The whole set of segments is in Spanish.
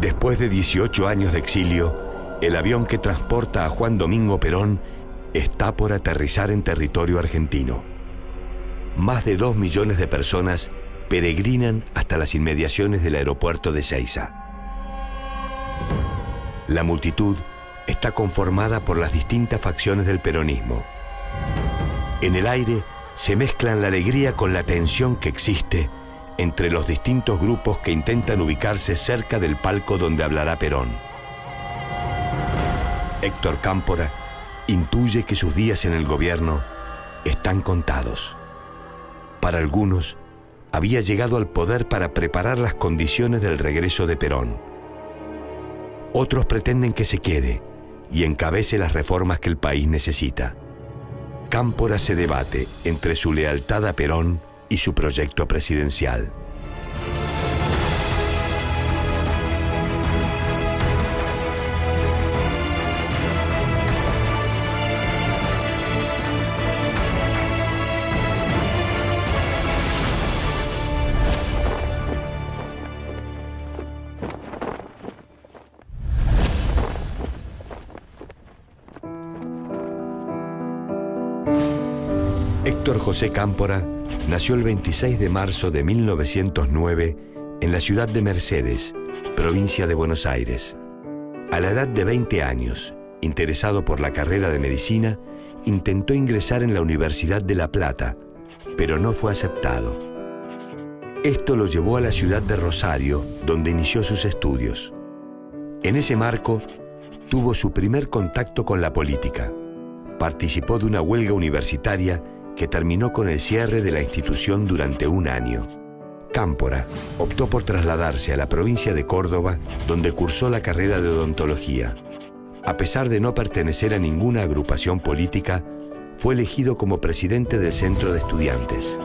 Después de 18 años de exilio, el avión que transporta a Juan Domingo Perón está por aterrizar en territorio argentino. Más de 2 millones de personas peregrinan hasta las inmediaciones del aeropuerto de Seiza. La multitud está conformada por las distintas facciones del peronismo. En el aire se mezclan la alegría con la tensión que existe entre los distintos grupos que intentan ubicarse cerca del palco donde hablará Perón. Héctor Cámpora intuye que sus días en el gobierno están contados. Para algunos, había llegado al poder para preparar las condiciones del regreso de Perón. Otros pretenden que se quede y encabece las reformas que el país necesita. Cámpora se debate entre su lealtad a Perón y su proyecto presidencial. Héctor José Cámpora nació el 26 de marzo de 1909 en la ciudad de Mercedes, provincia de Buenos Aires. A la edad de 20 años, interesado por la carrera de medicina, intentó ingresar en la Universidad de La Plata, pero no fue aceptado. Esto lo llevó a la ciudad de Rosario, donde inició sus estudios. En ese marco, tuvo su primer contacto con la política. Participó de una huelga universitaria que terminó con el cierre de la institución durante 1 año. Cámpora optó por trasladarse a la provincia de Córdoba, donde cursó la carrera de odontología. A pesar de no pertenecer a ninguna agrupación política, fue elegido como presidente del Centro de Estudiantes.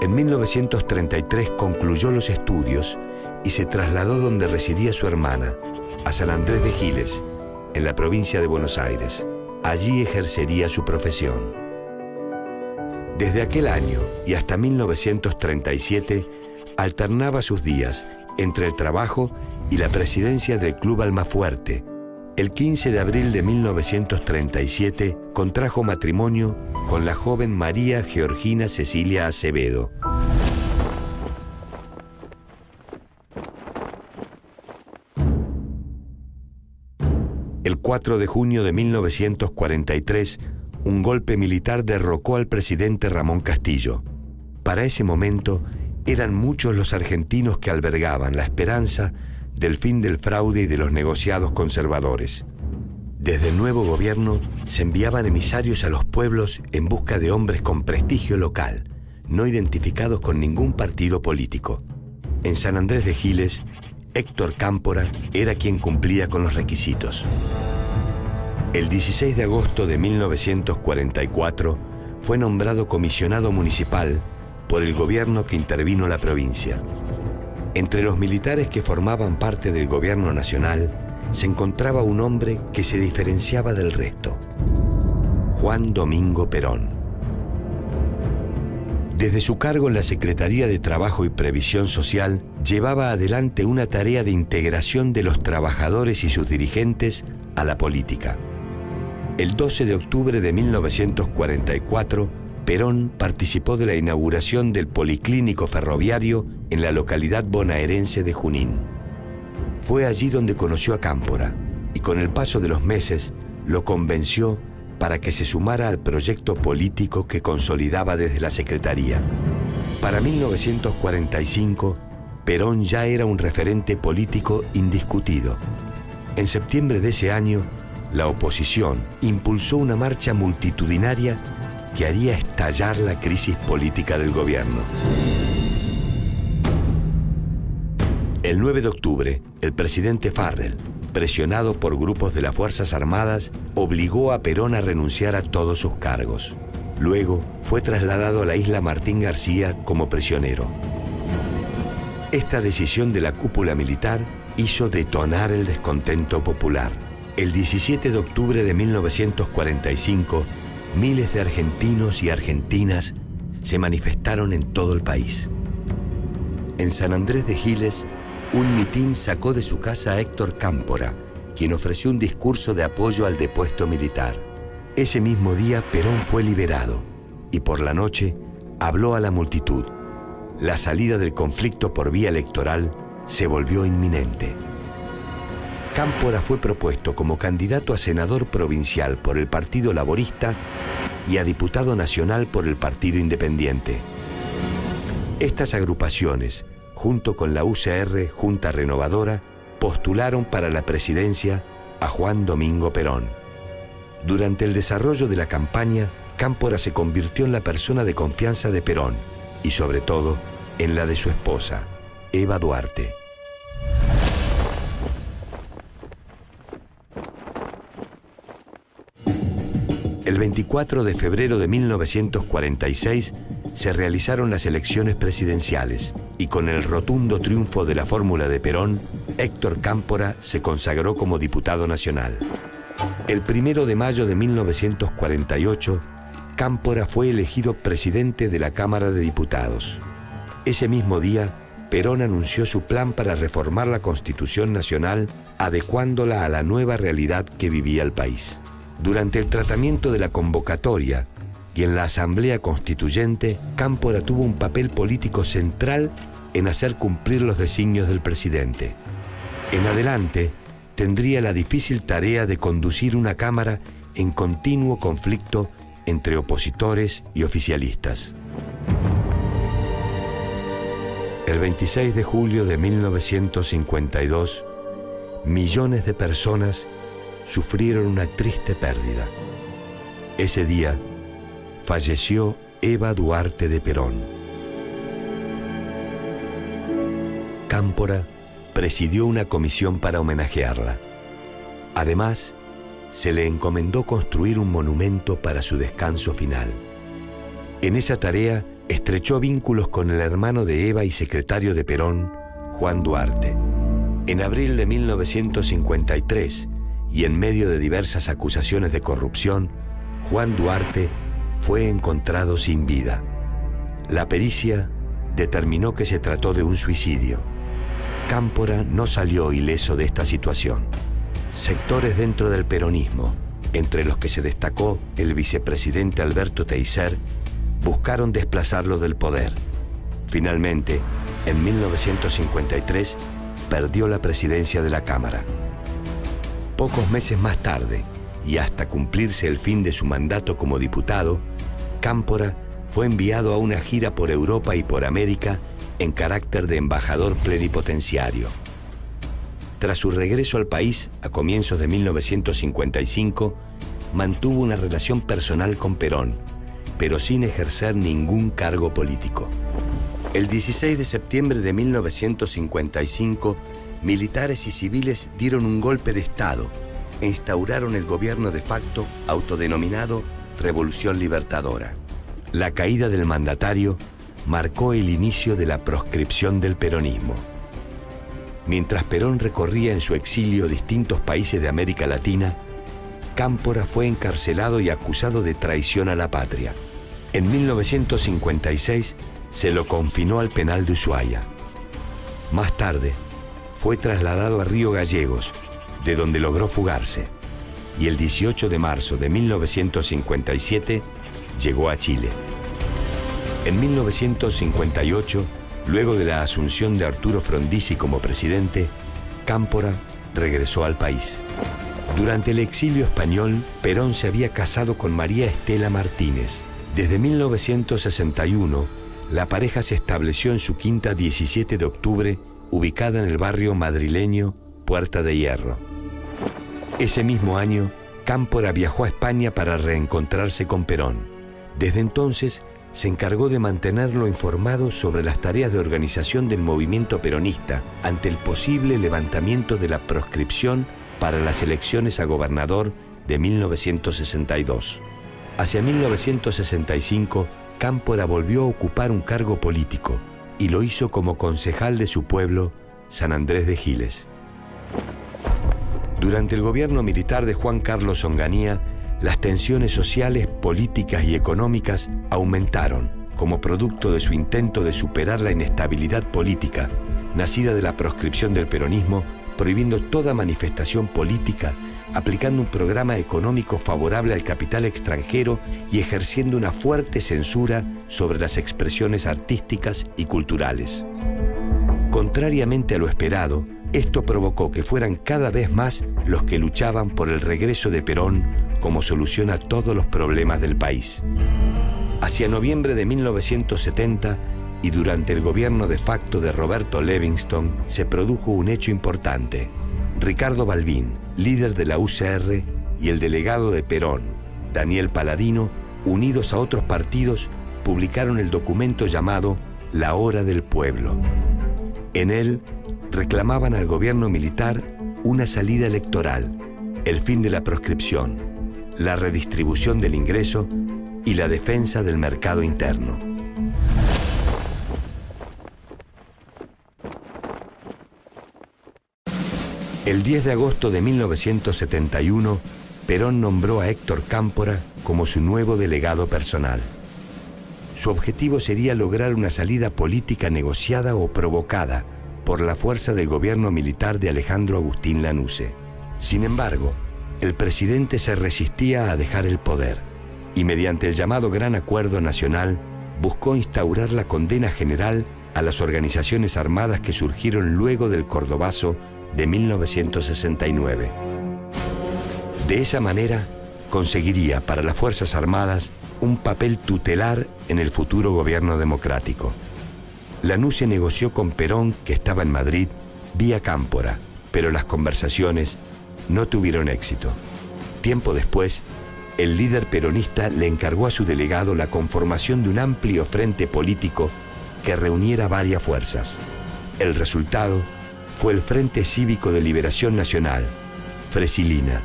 En 1933 concluyó los estudios y se trasladó donde residía su hermana, a San Andrés de Giles, en la provincia de Buenos Aires. Allí ejercería su profesión. Desde aquel año y hasta 1937, alternaba sus días entre el trabajo y la presidencia del Club Almafuerte. El 15 de abril de 1937 contrajo matrimonio con la joven María Georgina Cecilia Acevedo. El 4 de junio de 1943, un golpe militar derrocó al presidente Ramón Castillo. Para ese momento, eran muchos los argentinos que albergaban la esperanza del fin del fraude y de los negociados conservadores. Desde el nuevo gobierno se enviaban emisarios a los pueblos en busca de hombres con prestigio local, no identificados con ningún partido político. En San Andrés de Giles, Héctor Cámpora era quien cumplía con los requisitos. El 16 de agosto de 1944 fue nombrado comisionado municipal por el gobierno que intervino la provincia. Entre los militares que formaban parte del gobierno nacional se encontraba un hombre que se diferenciaba del resto: Juan Domingo Perón. Desde su cargo en la Secretaría de Trabajo y Previsión Social, llevaba adelante una tarea de integración de los trabajadores y sus dirigentes a la política. El 12 de octubre de 1944, Perón participó de la inauguración del Policlínico Ferroviario en la localidad bonaerense de Junín. Fue allí donde conoció a Cámpora y con el paso de los meses lo convenció para que se sumara al proyecto político que consolidaba desde la Secretaría. Para 1945, Perón ya era un referente político indiscutido. En septiembre de ese año, la oposición impulsó una marcha multitudinaria que haría estallar la crisis política del gobierno. El 9 de octubre, el presidente Farrell, presionado por grupos de las Fuerzas Armadas, obligó a Perón a renunciar a todos sus cargos. Luego fue trasladado a la isla Martín García como prisionero. Esta decisión de la cúpula militar hizo detonar el descontento popular. El 17 de octubre de 1945, miles de argentinos y argentinas se manifestaron en todo el país. En San Andrés de Giles, un mitin sacó de su casa a Héctor Cámpora, quien ofreció un discurso de apoyo al depuesto militar. Ese mismo día Perón fue liberado y por la noche habló a la multitud. La salida del conflicto por vía electoral se volvió inminente. Cámpora fue propuesto como candidato a senador provincial por el Partido Laborista y a diputado nacional por el Partido Independiente. Estas agrupaciones, junto con la UCR, Junta Renovadora, postularon para la presidencia a Juan Domingo Perón. Durante el desarrollo de la campaña, Cámpora se convirtió en la persona de confianza de Perón y, sobre todo, en la de su esposa, Eva Duarte. El 24 de febrero de 1946 se realizaron las elecciones presidenciales y con el rotundo triunfo de la fórmula de Perón, Héctor Cámpora se consagró como diputado nacional. El 1 de mayo de 1948, Cámpora fue elegido presidente de la Cámara de Diputados. Ese mismo día, Perón anunció su plan para reformar la Constitución Nacional, adecuándola a la nueva realidad que vivía el país. Durante el tratamiento de la convocatoria y en la Asamblea Constituyente, Cámpora tuvo un papel político central en hacer cumplir los designios del presidente. En adelante, tendría la difícil tarea de conducir una Cámara en continuo conflicto entre opositores y oficialistas. El 26 de julio de 1952, millones de personas sufrieron una triste pérdida. Ese día falleció Eva Duarte de Perón. Cámpora presidió una comisión para homenajearla. Además, se le encomendó construir un monumento para su descanso final. En esa tarea estrechó vínculos con el hermano de Eva y secretario de Perón, Juan Duarte. En abril de 1953, y en medio de diversas acusaciones de corrupción, Juan Duarte fue encontrado sin vida. La pericia determinó que se trató de un suicidio. Cámpora no salió ileso de esta situación. Sectores dentro del peronismo, entre los que se destacó el vicepresidente Alberto Teisser, buscaron desplazarlo del poder. Finalmente, en 1953, perdió la presidencia de la Cámara. Pocos meses más tarde, y hasta cumplirse el fin de su mandato como diputado, Cámpora fue enviado a una gira por Europa y por América en carácter de embajador plenipotenciario. Tras su regreso al país a comienzos de 1955, mantuvo una relación personal con Perón, pero sin ejercer ningún cargo político. El 16 de septiembre de 1955, militares y civiles dieron un golpe de Estado e instauraron el gobierno de facto autodenominado Revolución Libertadora. La caída del mandatario marcó el inicio de la proscripción del peronismo. Mientras Perón recorría en su exilio distintos países de América Latina, Cámpora fue encarcelado y acusado de traición a la patria. En 1956 se lo confinó al penal de Ushuaia. Más tarde, fue trasladado a Río Gallegos, de donde logró fugarse, y el 18 de marzo de 1957 llegó a Chile. En 1958, luego de la asunción de Arturo Frondizi como presidente, Cámpora regresó al país. Durante el exilio español, Perón se había casado con María Estela Martínez. Desde 1961, la pareja se estableció en su quinta 17 de octubre, ubicada en el barrio madrileño Puerta de Hierro. Ese mismo año, Cámpora viajó a España para reencontrarse con Perón. Desde entonces, se encargó de mantenerlo informado sobre las tareas de organización del movimiento peronista ante el posible levantamiento de la proscripción para las elecciones a gobernador de 1962. Hacia 1965, Cámpora volvió a ocupar un cargo político y lo hizo como concejal de su pueblo, San Andrés de Giles. Durante el gobierno militar de Juan Carlos Onganía, las tensiones sociales, políticas y económicas aumentaron como producto de su intento de superar la inestabilidad política nacida de la proscripción del peronismo, prohibiendo toda manifestación política, aplicando un programa económico favorable al capital extranjero y ejerciendo una fuerte censura sobre las expresiones artísticas y culturales. Contrariamente a lo esperado, esto provocó que fueran cada vez más los que luchaban por el regreso de Perón como solución a todos los problemas del país. Hacia noviembre de 1970, y durante el gobierno de facto de Roberto Livingston, se produjo un hecho importante. Ricardo Balbín, líder de la UCR, y el delegado de Perón, Daniel Paladino, unidos a otros partidos, publicaron el documento llamado La Hora del Pueblo. En él, reclamaban al gobierno militar una salida electoral, el fin de la proscripción, la redistribución del ingreso y la defensa del mercado interno. El 10 de agosto de 1971, Perón nombró a Héctor Cámpora como su nuevo delegado personal. Su objetivo sería lograr una salida política negociada o provocada por la fuerza del gobierno militar de Alejandro Agustín Lanusse. Sin embargo, el presidente se resistía a dejar el poder y mediante el llamado Gran Acuerdo Nacional buscó instaurar la condena general a las organizaciones armadas que surgieron luego del Cordobazo de 1969. De esa manera, conseguiría para las Fuerzas Armadas un papel tutelar en el futuro gobierno democrático. Lanusse negoció con Perón, que estaba en Madrid, vía Cámpora, pero las conversaciones no tuvieron éxito. Tiempo después, el líder peronista le encargó a su delegado la conformación de un amplio frente político que reuniera varias fuerzas. El resultado fue el Frente Cívico de Liberación Nacional, Fresilina.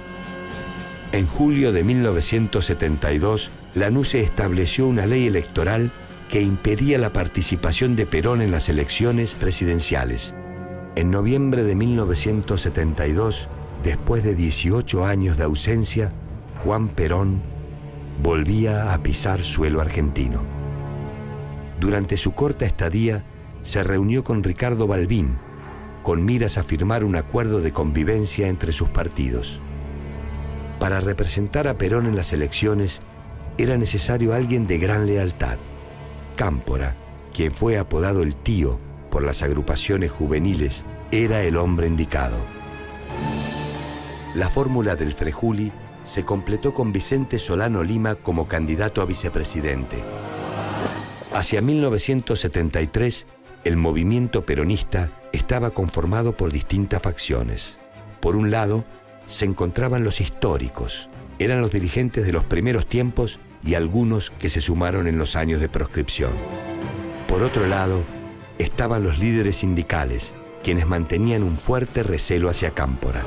En julio de 1972, Lanusse estableció una ley electoral que impedía la participación de Perón en las elecciones presidenciales. En noviembre de 1972, después de 18 años de ausencia, Juan Perón volvía a pisar suelo argentino. Durante su corta estadía, se reunió con Ricardo Balbín, con miras a firmar un acuerdo de convivencia entre sus partidos. Para representar a Perón en las elecciones, era necesario alguien de gran lealtad. Cámpora, quien fue apodado el Tío por las agrupaciones juveniles, era el hombre indicado. La fórmula del Frejuli se completó con Vicente Solano Lima como candidato a vicepresidente. Hacia 1973, el movimiento peronista estaba conformado por distintas facciones. Por un lado, se encontraban los históricos. Eran los dirigentes de los primeros tiempos y algunos que se sumaron en los años de proscripción. Por otro lado, estaban los líderes sindicales, quienes mantenían un fuerte recelo hacia Cámpora.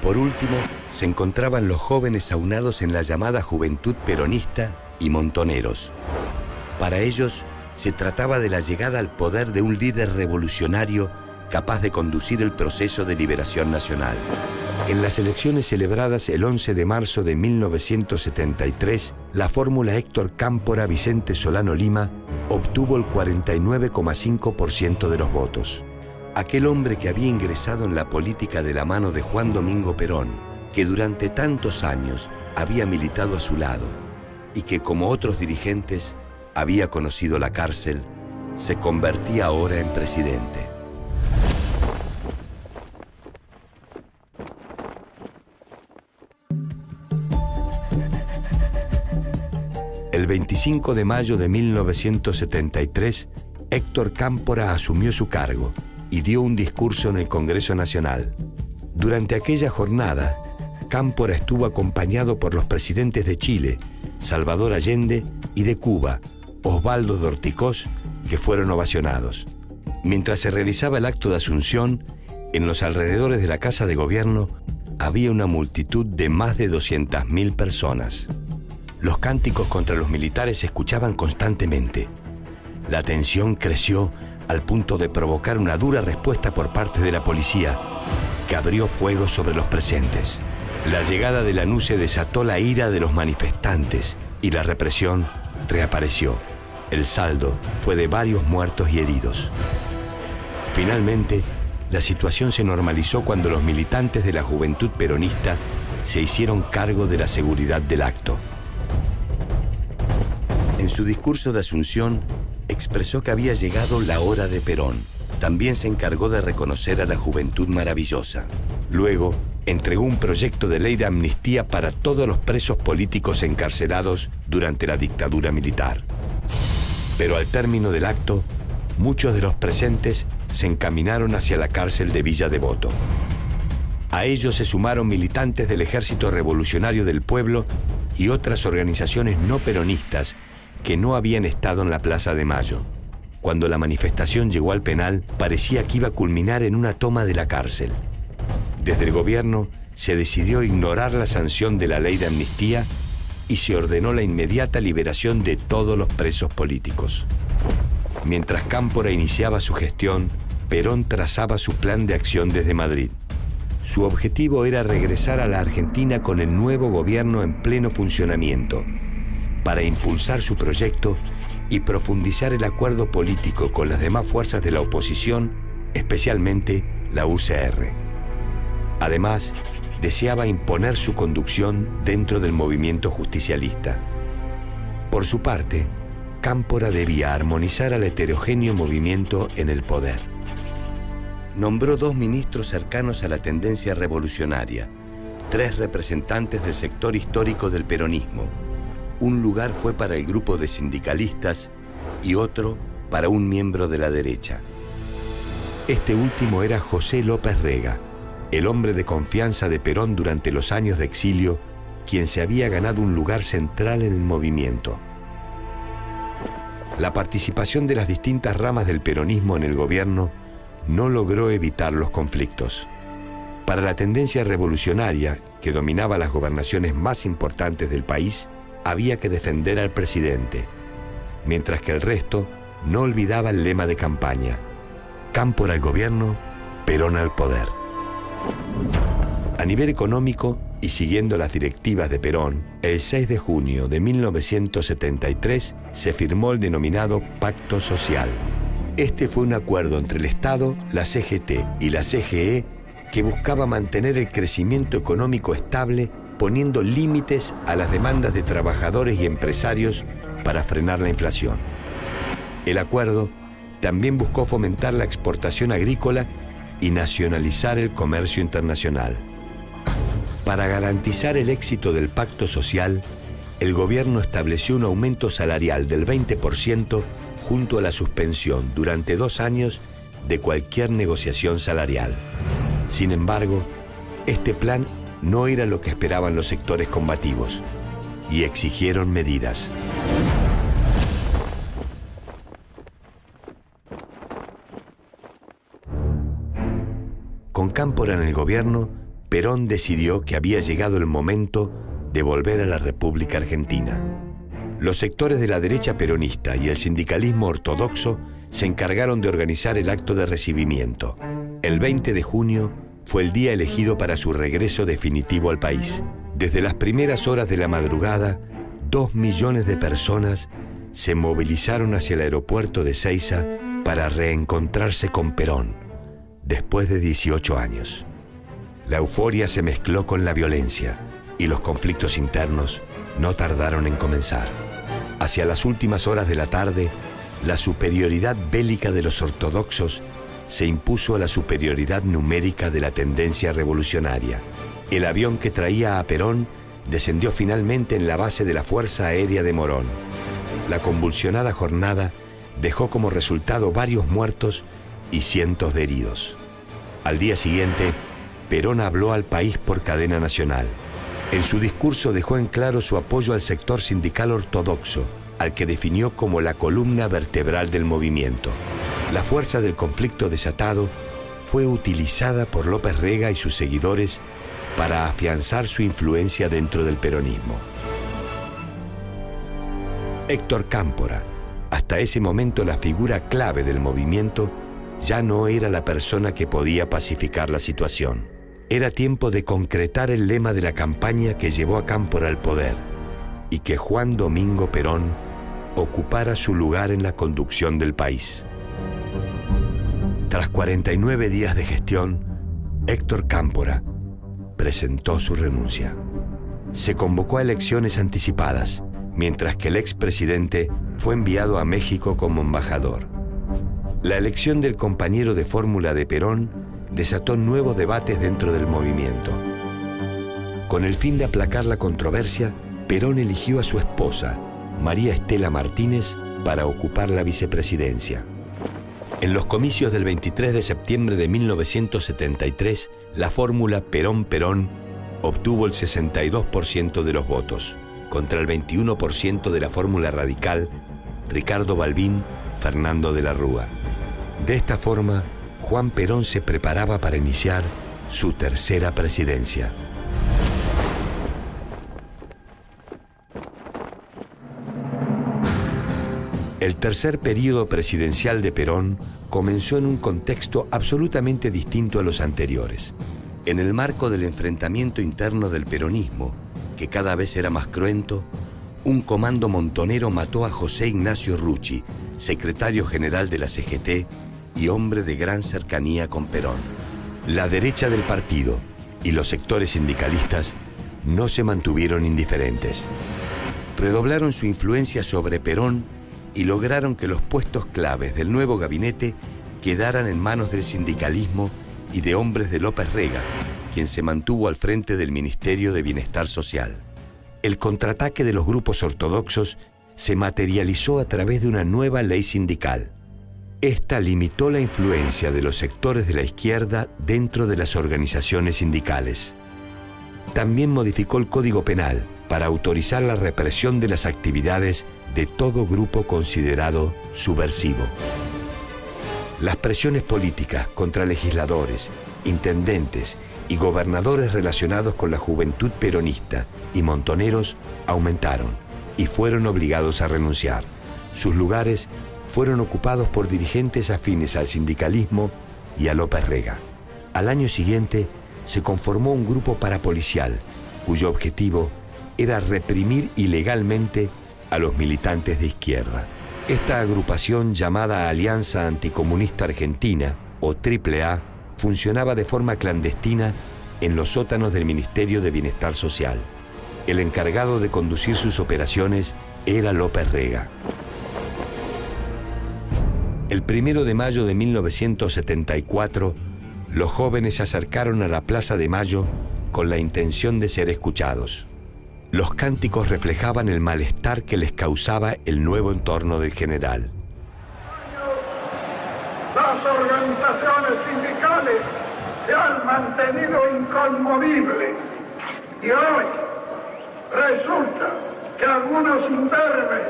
Por último, se encontraban los jóvenes aunados en la llamada Juventud Peronista y montoneros. Para ellos, se trataba de la llegada al poder de un líder revolucionario capaz de conducir el proceso de liberación nacional. En las elecciones celebradas el 11 de marzo de 1973, la fórmula Héctor Cámpora-Vicente Solano Lima obtuvo el 49,5% de los votos. Aquel hombre que había ingresado en la política de la mano de Juan Domingo Perón, que durante tantos años había militado a su lado y que, como otros dirigentes, había conocido la cárcel, se convertía ahora en presidente. El 25 de mayo de 1973, Héctor Cámpora asumió su cargo y dio un discurso en el Congreso Nacional. Durante aquella jornada, Cámpora estuvo acompañado por los presidentes de Chile, Salvador Allende, y de Cuba, Osvaldo Dorticós, que fueron ovacionados. Mientras se realizaba el acto de asunción, en los alrededores de la Casa de Gobierno había una multitud de más de 200.000 personas. Los cánticos contra los militares se escuchaban constantemente. La tensión creció al punto de provocar una dura respuesta por parte de la policía, que abrió fuego sobre los presentes. La llegada de Lanusse desató la ira de los manifestantes y la represión reapareció. El saldo fue de varios muertos y heridos. Finalmente, la situación se normalizó cuando los militantes de la Juventud Peronista se hicieron cargo de la seguridad del acto. En su discurso de Asunción, expresó que había llegado la hora de Perón. También se encargó de reconocer a la Juventud Maravillosa. Luego, entregó un proyecto de ley de amnistía para todos los presos políticos encarcelados durante la dictadura militar. Pero al término del acto, muchos de los presentes se encaminaron hacia la cárcel de Villa Devoto. A ellos se sumaron militantes del Ejército Revolucionario del Pueblo y otras organizaciones no peronistas que no habían estado en la Plaza de Mayo. Cuando la manifestación llegó al penal, parecía que iba a culminar en una toma de la cárcel. Desde el gobierno se decidió ignorar la sanción de la ley de amnistía y se ordenó la inmediata liberación de todos los presos políticos. Mientras Cámpora iniciaba su gestión, Perón trazaba su plan de acción desde Madrid. Su objetivo era regresar a la Argentina con el nuevo gobierno en pleno funcionamiento, para impulsar su proyecto y profundizar el acuerdo político con las demás fuerzas de la oposición, especialmente la UCR. Además, deseaba imponer su conducción dentro del movimiento justicialista. Por su parte, Cámpora debía armonizar al heterogéneo movimiento en el poder. Nombró 2 ministros cercanos a la tendencia revolucionaria, 3 representantes del sector histórico del peronismo. Un lugar fue para el grupo de sindicalistas y otro para un miembro de la derecha. Este último era José López Rega, el hombre de confianza de Perón durante los años de exilio, quien se había ganado un lugar central en el movimiento. La participación de las distintas ramas del peronismo en el gobierno no logró evitar los conflictos. Para la tendencia revolucionaria, que dominaba las gobernaciones más importantes del país, había que defender al presidente, mientras que el resto no olvidaba el lema de campaña: Cámpora al gobierno, Perón al poder. A nivel económico, y siguiendo las directivas de Perón, el 6 de junio de 1973 se firmó el denominado Pacto Social. Este fue un acuerdo entre el Estado, la CGT y la CGE que buscaba mantener el crecimiento económico estable, poniendo límites a las demandas de trabajadores y empresarios para frenar la inflación. El acuerdo también buscó fomentar la exportación agrícola y nacionalizar el comercio internacional. Para garantizar el éxito del Pacto Social, el gobierno estableció un aumento salarial del 20% junto a la suspensión durante 2 años de cualquier negociación salarial. Sin embargo, este plan no era lo que esperaban los sectores combativos y exigieron medidas. Con Cámpora en el gobierno, Perón decidió que había llegado el momento de volver a la República Argentina. Los sectores de la derecha peronista y el sindicalismo ortodoxo se encargaron de organizar el acto de recibimiento. El 20 de junio fue el día elegido para su regreso definitivo al país. Desde las primeras horas de la madrugada, 2 millones de personas se movilizaron hacia el aeropuerto de Ezeiza para reencontrarse con Perón, después de 18 años. La euforia se mezcló con la violencia y los conflictos internos no tardaron en comenzar. Hacia las últimas horas de la tarde, la superioridad bélica de los ortodoxos se impuso a la superioridad numérica de la tendencia revolucionaria. El avión que traía a Perón descendió finalmente en la base de la Fuerza Aérea de Morón. La convulsionada jornada dejó como resultado varios muertos y cientos de heridos. Al día siguiente, Perón habló al país por cadena nacional. En su discurso dejó en claro su apoyo al sector sindical ortodoxo, al que definió como la columna vertebral del movimiento. La fuerza del conflicto desatado fue utilizada por López Rega y sus seguidores para afianzar su influencia dentro del peronismo. Héctor Cámpora, hasta ese momento la figura clave del movimiento, ya no era la persona que podía pacificar la situación. Era tiempo de concretar el lema de la campaña que llevó a Cámpora al poder y que Juan Domingo Perón ocupara su lugar en la conducción del país. Tras 49 días de gestión, Héctor Cámpora presentó su renuncia. Se convocó a elecciones anticipadas, mientras que el expresidente fue enviado a México como embajador. La elección del compañero de fórmula de Perón desató nuevos debates dentro del movimiento. Con el fin de aplacar la controversia, Perón eligió a su esposa, María Estela Martínez, para ocupar la vicepresidencia. En los comicios del 23 de septiembre de 1973, la fórmula Perón-Perón obtuvo el 62% de los votos, contra el 21% de la fórmula radical Ricardo Balbín, Fernando de la Rúa. De esta forma, Juan Perón se preparaba para iniciar su tercera presidencia. El tercer período presidencial de Perón comenzó en un contexto absolutamente distinto a los anteriores. En el marco del enfrentamiento interno del peronismo, que cada vez era más cruento, un comando montonero mató a José Ignacio Rucci, secretario general de la CGT y hombre de gran cercanía con Perón. La derecha del partido y los sectores sindicalistas no se mantuvieron indiferentes. Redoblaron su influencia sobre Perón y lograron que los puestos claves del nuevo gabinete quedaran en manos del sindicalismo y de hombres de López Rega, quien se mantuvo al frente del Ministerio de Bienestar Social. El contraataque de los grupos ortodoxos se materializó a través de una nueva ley sindical. Esta limitó la influencia de los sectores de la izquierda dentro de las organizaciones sindicales. También modificó el Código Penal para autorizar la represión de las actividades de todo grupo considerado subversivo. Las presiones políticas contra legisladores, intendentes y gobernadores relacionados con la juventud peronista y montoneros aumentaron y fueron obligados a renunciar. Sus lugares fueron ocupados por dirigentes afines al sindicalismo y a López Rega. Al año siguiente se conformó un grupo parapolicial cuyo objetivo era reprimir ilegalmente a los militantes de izquierda. Esta agrupación, llamada Alianza Anticomunista Argentina, o AAA, funcionaba de forma clandestina en los sótanos del Ministerio de Bienestar Social. El encargado de conducir sus operaciones era López Rega. El 1 de mayo de 1974, los jóvenes se acercaron a la Plaza de Mayo con la intención de ser escuchados. Los cánticos reflejaban el malestar que les causaba el nuevo entorno del general. Las organizaciones sindicales se han mantenido inconmovibles y hoy resulta que algunos imberbes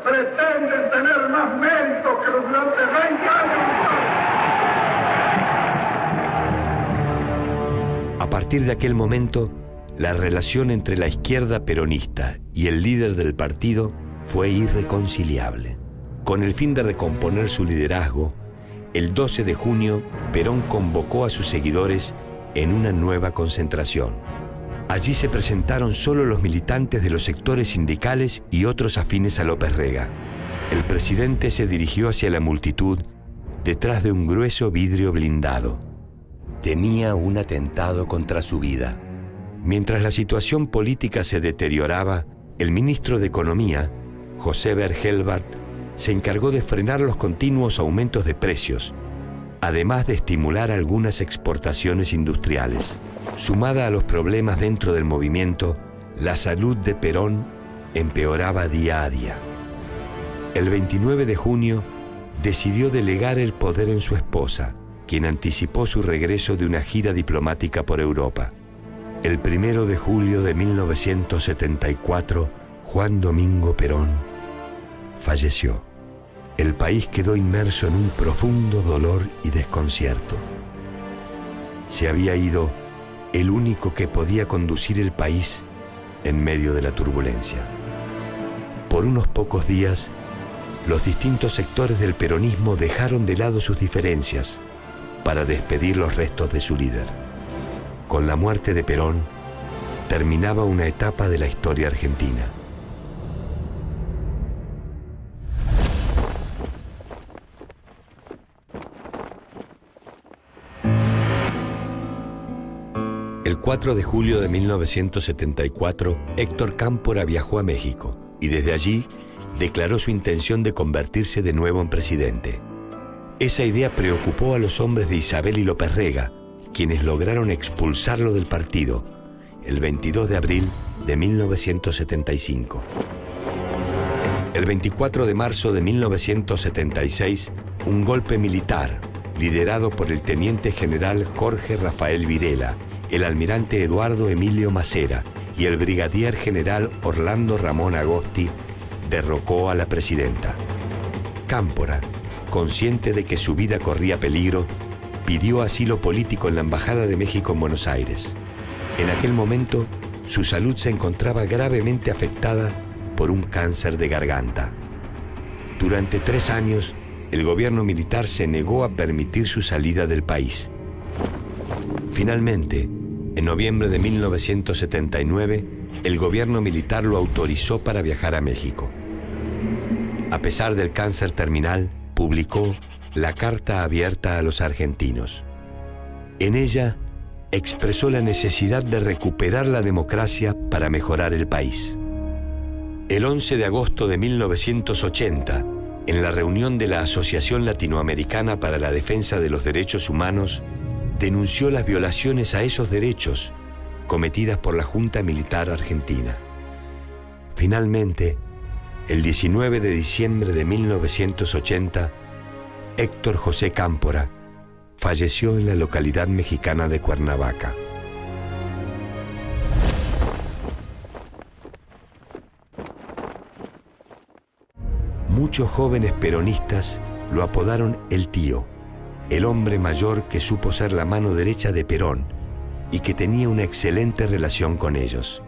pretenden tener más mérito que durante 20 años. A partir de aquel momento, la relación entre la izquierda peronista y el líder del partido fue irreconciliable. Con el fin de recomponer su liderazgo, el 12 de junio, Perón convocó a sus seguidores en una nueva concentración. Allí se presentaron solo los militantes de los sectores sindicales y otros afines a López Rega. El presidente se dirigió hacia la multitud detrás de un grueso vidrio blindado. Temía un atentado contra su vida. Mientras la situación política se deterioraba, el ministro de Economía, José Bergelbart, se encargó de frenar los continuos aumentos de precios, además de estimular algunas exportaciones industriales. Sumada a los problemas dentro del movimiento, la salud de Perón empeoraba día a día. El 29 de junio decidió delegar el poder en su esposa, quien anticipó su regreso de una gira diplomática por Europa. El 1 de julio de 1974, Juan Domingo Perón falleció. El país quedó inmerso en un profundo dolor y desconcierto. Se había ido el único que podía conducir el país en medio de la turbulencia. Por unos pocos días, los distintos sectores del peronismo dejaron de lado sus diferencias para despedir los restos de su líder. Con la muerte de Perón, terminaba una etapa de la historia argentina. El 4 de julio de 1974, Héctor Cámpora viajó a México y desde allí declaró su intención de convertirse de nuevo en presidente. Esa idea preocupó a los hombres de Isabel y López Rega, quienes lograron expulsarlo del partido el 22 de abril de 1975. El 24 de marzo de 1976, un golpe militar, liderado por el teniente general Jorge Rafael Videla, el almirante Eduardo Emilio Macera y el brigadier general Orlando Ramón Agosti, derrocó a la presidenta. Cámpora, consciente de que su vida corría peligro, pidió asilo político en la Embajada de México en Buenos Aires. En aquel momento, su salud se encontraba gravemente afectada por un cáncer de garganta. Durante 3 años, el gobierno militar se negó a permitir su salida del país. Finalmente, en noviembre de 1979, el gobierno militar lo autorizó para viajar a México. A pesar del cáncer terminal, publicó la Carta Abierta a los Argentinos. En ella, expresó la necesidad de recuperar la democracia para mejorar el país. El 11 de agosto de 1980, en la reunión de la Asociación Latinoamericana para la Defensa de los Derechos Humanos, denunció las violaciones a esos derechos cometidas por la Junta Militar Argentina. Finalmente, el 19 de diciembre de 1980, Héctor José Cámpora falleció en la localidad mexicana de Cuernavaca. Muchos jóvenes peronistas lo apodaron el tío, el hombre mayor que supo ser la mano derecha de Perón y que tenía una excelente relación con ellos.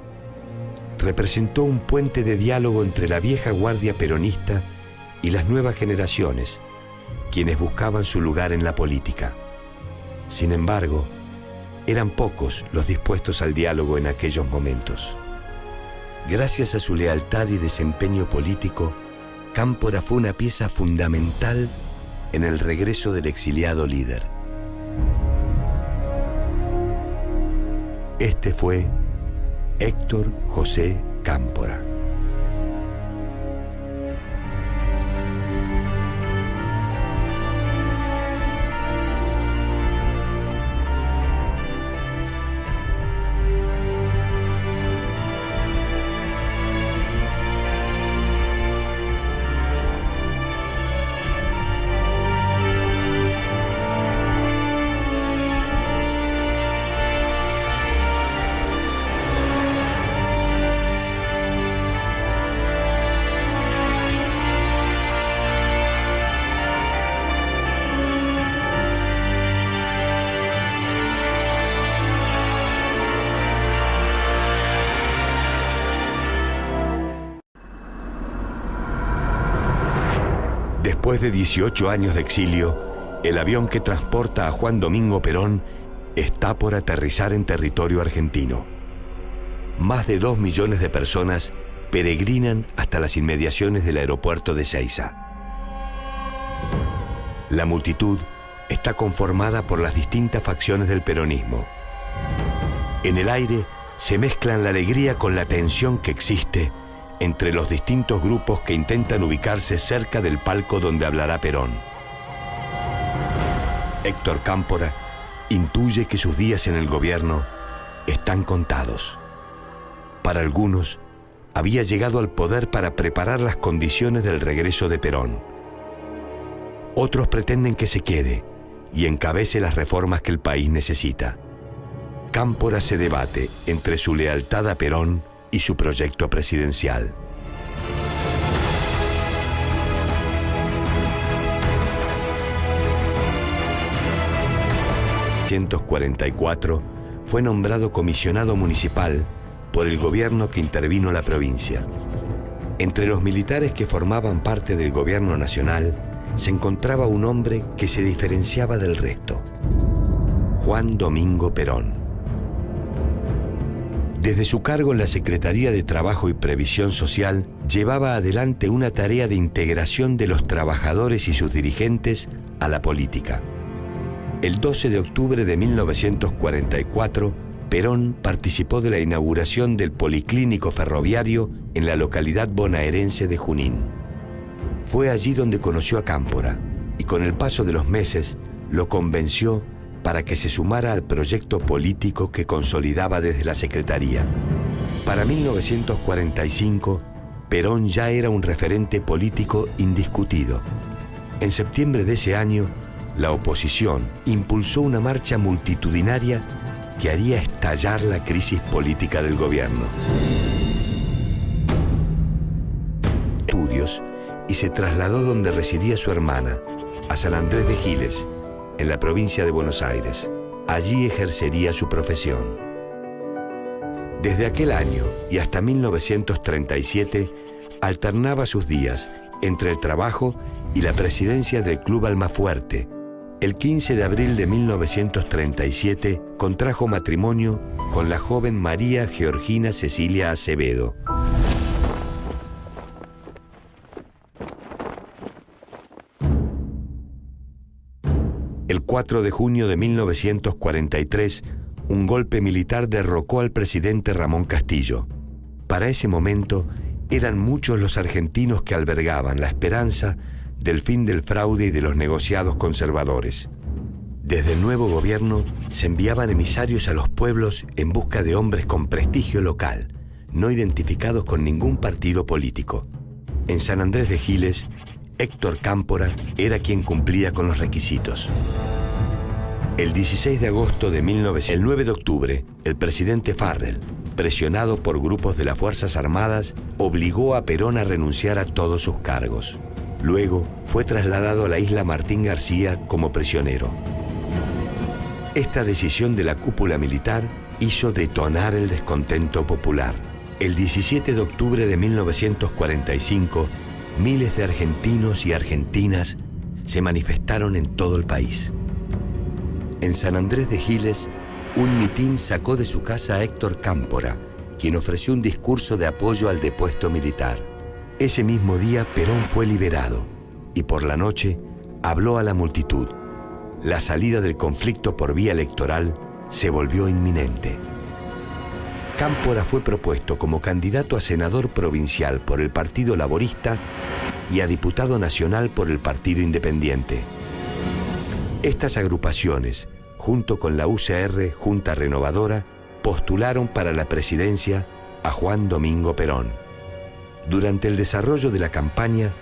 Representó un puente de diálogo entre la vieja guardia peronista y las nuevas generaciones, quienes buscaban su lugar en la política. Sin embargo, eran pocos los dispuestos al diálogo en aquellos momentos. Gracias a su lealtad y desempeño político, Cámpora fue una pieza fundamental en el regreso del exiliado líder. Este fue Héctor José Cámpora. Después de 18 años de exilio, el avión que transporta a Juan Domingo Perón está por aterrizar en territorio argentino. Más de 2 millones de personas peregrinan hasta las inmediaciones del aeropuerto de Ezeiza. La multitud está conformada por las distintas facciones del peronismo. En el aire se mezclan la alegría con la tensión que existe entre los distintos grupos que intentan ubicarse cerca del palco donde hablará Perón. Héctor Cámpora intuye que sus días en el gobierno están contados. Para algunos, había llegado al poder para preparar las condiciones del regreso de Perón. Otros pretenden que se quede y encabece las reformas que el país necesita. Cámpora se debate entre su lealtad a Perón y su proyecto presidencial. En 1944 fue nombrado comisionado municipal por el gobierno que intervino en la provincia. Entre los militares que formaban parte del gobierno nacional se encontraba un hombre que se diferenciaba del resto: Juan Domingo Perón. Desde su cargo en la Secretaría de Trabajo y Previsión Social, llevaba adelante una tarea de integración de los trabajadores y sus dirigentes a la política. El 12 de octubre de 1944 Perón participó de la inauguración del Policlínico Ferroviario en la localidad bonaerense de Junín. Fue allí donde conoció a Cámpora y con el paso de los meses lo convenció para que se sumara al proyecto político que consolidaba desde la Secretaría. Para 1945, Perón ya era un referente político indiscutido. En septiembre de ese año, la oposición impulsó una marcha multitudinaria que haría estallar la crisis política del gobierno. Estudios y se trasladó donde residía su hermana, a San Andrés de Giles, en la provincia de Buenos Aires. Allí ejercería su profesión. Desde aquel año y hasta 1937, alternaba sus días entre el trabajo y la presidencia del Club Almafuerte. El 15 de abril de 1937 contrajo matrimonio con la joven María Georgina Cecilia Acevedo. El 4 de junio de 1943, un golpe militar derrocó al presidente Ramón Castillo. Para ese momento, eran muchos los argentinos que albergaban la esperanza del fin del fraude y de los negociados conservadores. Desde el nuevo gobierno se enviaban emisarios a los pueblos en busca de hombres con prestigio local, no identificados con ningún partido político. En San Andrés de Giles, Héctor Cámpora era quien cumplía con los requisitos. El 16 de agosto de 1900, el 9 de octubre, el presidente Farrell, presionado por grupos de las Fuerzas Armadas, obligó a Perón a renunciar a todos sus cargos. Luego fue trasladado a la isla Martín García como prisionero. Esta decisión de la cúpula militar hizo detonar el descontento popular. El 17 de octubre de 1945, miles de argentinos y argentinas se manifestaron en todo el país. En San Andrés de Giles, un mitin sacó de su casa a Héctor Cámpora, quien ofreció un discurso de apoyo al depuesto militar. Ese mismo día, Perón fue liberado y por la noche habló a la multitud. La salida del conflicto por vía electoral se volvió inminente. Cámpora fue propuesto como candidato a senador provincial por el Partido Laborista y a diputado nacional por el Partido Independiente. Estas agrupaciones, junto con la UCR, Junta Renovadora, postularon para la presidencia a Juan Domingo Perón. Durante el desarrollo de la campaña,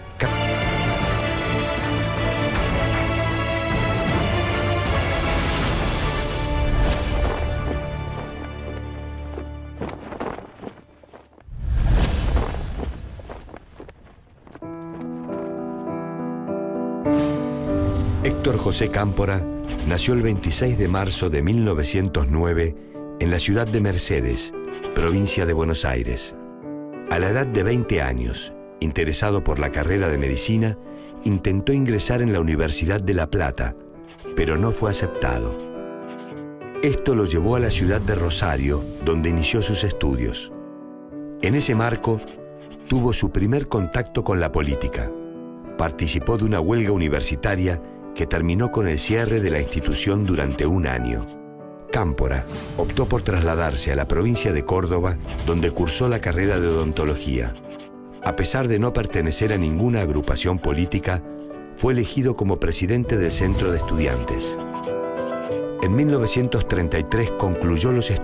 Héctor José Cámpora nació el 26 de marzo de 1909 en la ciudad de Mercedes, provincia de Buenos Aires. A la edad de 20 años, interesado por la carrera de medicina, intentó ingresar en la Universidad de La Plata, pero no fue aceptado. Esto lo llevó a la ciudad de Rosario, donde inició sus estudios. En ese marco, tuvo su primer contacto con la política. Participó de una huelga universitaria que terminó con el cierre de la institución durante un año. Cámpora optó por trasladarse a la provincia de Córdoba, donde cursó la carrera de odontología. A pesar de no pertenecer a ninguna agrupación política, fue elegido como presidente del Centro de Estudiantes. En 1933 concluyó los estudios